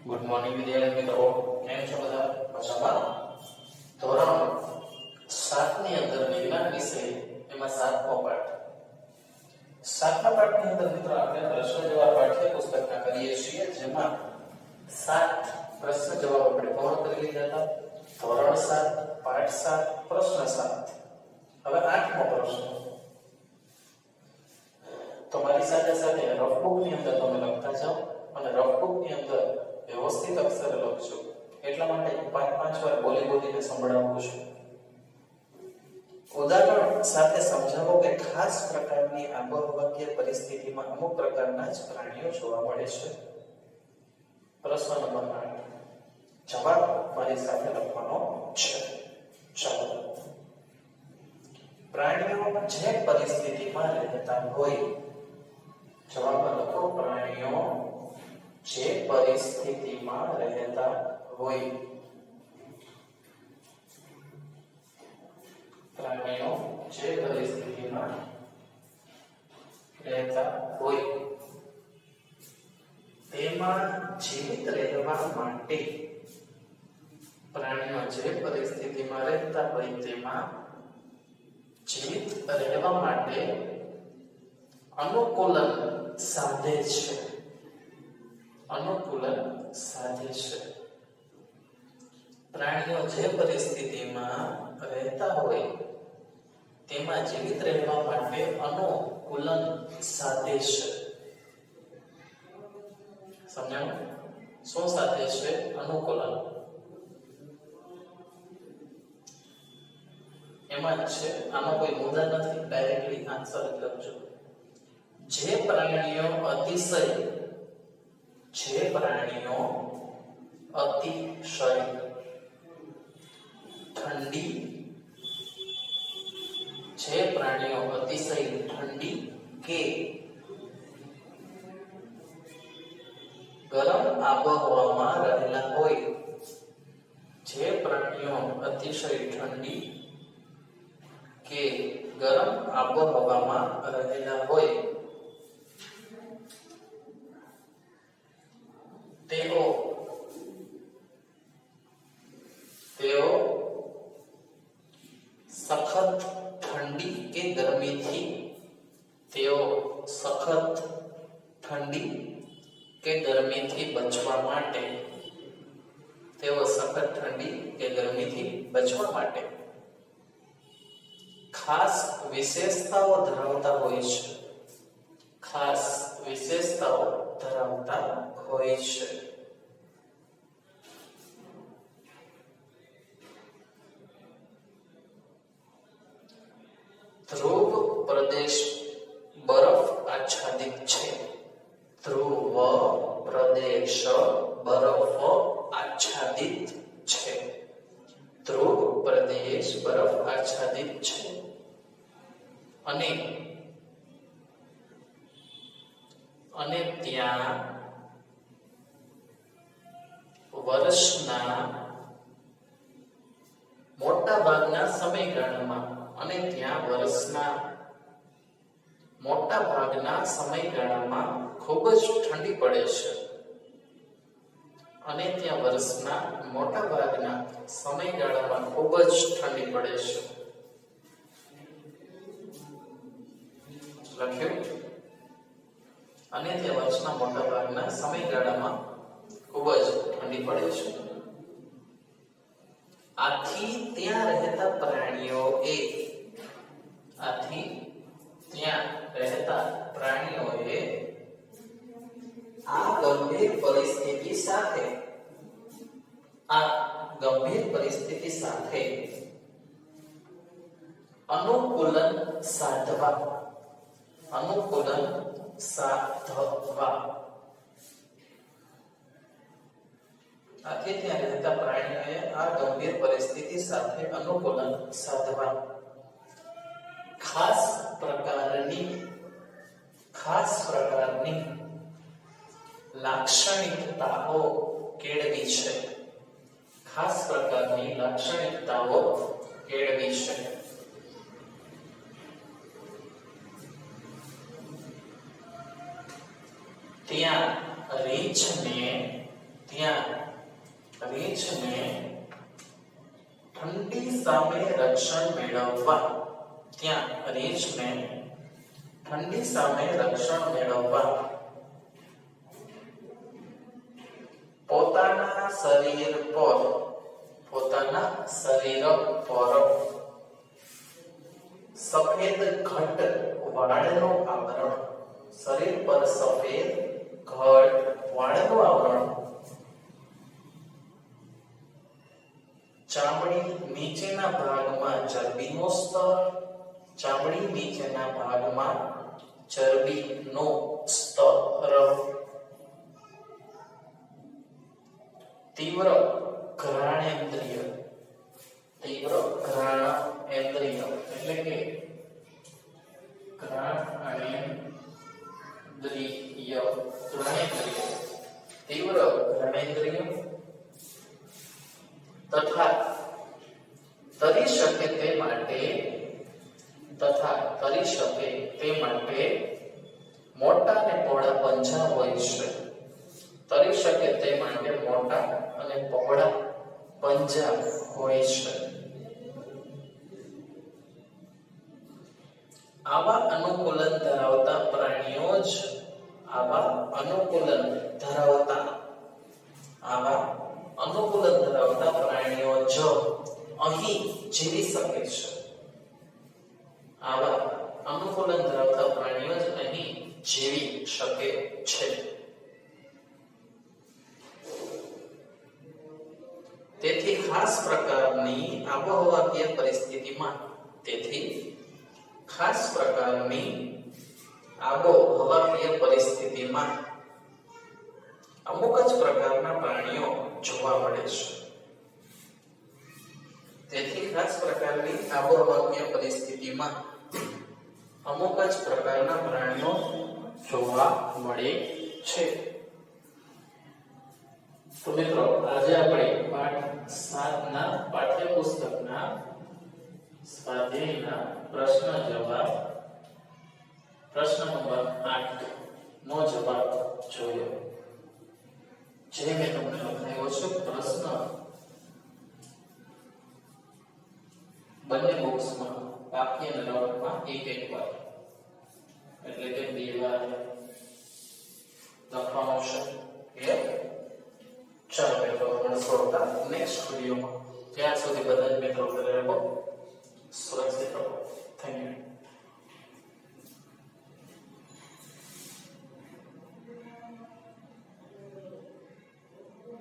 Good morning વિદ્યાર્થી મિત્રો, કેમ છો બધા? મજામાં? ધોરણ 7 ની અંદર વિજ્ઞાન વિષય એમાં 7મો પાઠ. 7મા પાઠની અંદર મિત્રો આપણે પ્રશ્ન જવાબ પાઠ્ય પુસ્તકના કરીએ છીએ, જેમાં 7 પ્રશ્ન જવાબ આપણે પૂર્ણ કરી લીધા હતા. ધોરણ 7 પાઠ 7 પ્રશ્ન 7. હવે 8મો પ્રશ્ન. તમારી સાથે સાથે રફબુક ની અંદર તમે લખતા જાઓ અને રફબુક ની અંદર વ્યવસ્થિત અક્ષર લખજો. એટલા માટે 5-5 વાર બોલીને સંભળાવું છું. ઉદાહરણ સાથે સમજાવો કે ખાસ પ્રકારની આબોહવાકીય પરિસ્થિતિમાં અમુક પ્રકારના જ પ્રાણીઓ જોવા મળે છે. પ્રશ્ન નંબર 8. જવાબ મારી સાથે લખવાનો છે. ચાલો. પ્રાણીઓ જે પરિસ્થિતિમાં રહેતા હોય, જવાબમાં લખો પ્રાણીઓ જે પરિસ્થિતિમાં રહેતા હોય. પ્રાણીઓ જે પરિસ્થિતિમાં રહેતા હોય તેમાં જીવિત રહેવા માટે, પ્રાણીઓ જે પરિસ્થિતિમાં રહેતા હોય તેમાં જીવિત રહેવા માટે અનુકૂલન સાધે છે. અનુકૂલન સાધે છે. પ્રાણીઓ જે પરિસ્થિતિમાં રહેતા હોય તેમાં જીવિત રહેવા માટે અનુકૂલન સાધે છે. સમજાયું? શું સાધે છે? અનુકૂલન. એમાં છે, આમાં કોઈ મુદ્દા નથી, ડાયરેક્ટલી આન્સર જ લખજો. જે પ્રાણીઓ અતિશય ઠંડી, જે પ્રાણીઓ અતિશય ઠંડી કે ગરમ આબોહવામાં રહેલા હોય, જે પ્રાણીઓ અતિશય ઠંડી કે ગરમ આબોહવામાં રહેલા હોય તેઓ સખત ઠંડી કે ગરમીથી બચવા માટે ખાસ વિશેષતાઓ ધરાવતા હોય છે. ધ્રુવ પ્રદેશ બરફ આચ્છાદિત છે. ધ્રુવ પ્રદેશ બરફ આચ્છાદિત છે. ધ્રુવ પ્રદેશ બરફ આચ્છાદિત છે અને ત્યાં વર્ષના મોટા ભાગના સમયગાળામાં ખૂબ જ ઠંડી પડે છે. લખ્યું? અને તે વર્ષના મોટા ભાગના સમયગાળામાં ખૂબ જ ઠંડી પડે છે. આથી ત્યાં રહેતા પ્રાણીઓએ આ ગંભીર પરિસ્થિતિ સાથે અનુકૂલન સાધવા. આથી ત્યાં રહેતા પ્રાણીઓએ આ ગંભીર પરિસ્થિતિ સાથે અનુકૂલન સાધવા ખાસ પ્રકારની લાક્ષણિકતાઓ કેળવી છે. ત્યાં રીંછને ત્યાં રીંછને ઠંડી સામે રક્ષણ મેળવવા ત્યાં રીંછને ઠંડી સામે રક્ષણ મેળવવા પોતાના શરીર પર સફેદ ઘટ વાળનું આવરણ શરીર પર સફેદ ઘટ વાળનું આવરણ ચામડી નીચેના ભાગમાં ચરબીનો સ્તર ચામડી નીચેના ભાગમાં ચરબીનો સ્તર તીવ્ર ઘ્રાણેન્દ્રિય એટલે કે તીવ્ર ઘ્રાણેન્દ્રિય તથા તરી શકે તે માટે મોટા અને પહોળા પંજા હોય છે તરી શકે તે માટે મોટા અને પહોળા પંજા હોય છે આવા અનુકૂલન ધરાવતા પ્રાણીઓ જ અહીં જીવી શકે છે આવા અનુકૂલન ધરાવતા પ્રાણીઓ જ અહીં જીવી શકે છે તેથી ખાસ પ્રકારની આબોહવાકીય પરિસ્થિતિમાં અમુક જ પ્રકારના પ્રાણીઓ જોવા મળે છે તેથી ખાસ પ્રકારની આબોહવાકીય પરિસ્થિતિમાં અમુક જ પ્રકારના પ્રાણીઓ જોવા મળે છે તો મિત્રો આજે આપણે પાઠ 7 ના પાઠ્યપુસ્તકના સ્વાધ્યાયના પ્રશ્ન નંબર 8 નો જવાબ જોયો જે મેં તમને લખાયો છે પ્રશ્ન બંને બોક્સમાં વાક્યના નોટમાં એક વાર એટલે કે 2 વાર લખવાનું છે ચાલો મિત્રો મળશું નેક્સ્ટ વિડીયોમાં ત્યાં સુધી બધા જ મિત્રો ઘરે રહો સુરક્ષિત રહો થેન્ક યુ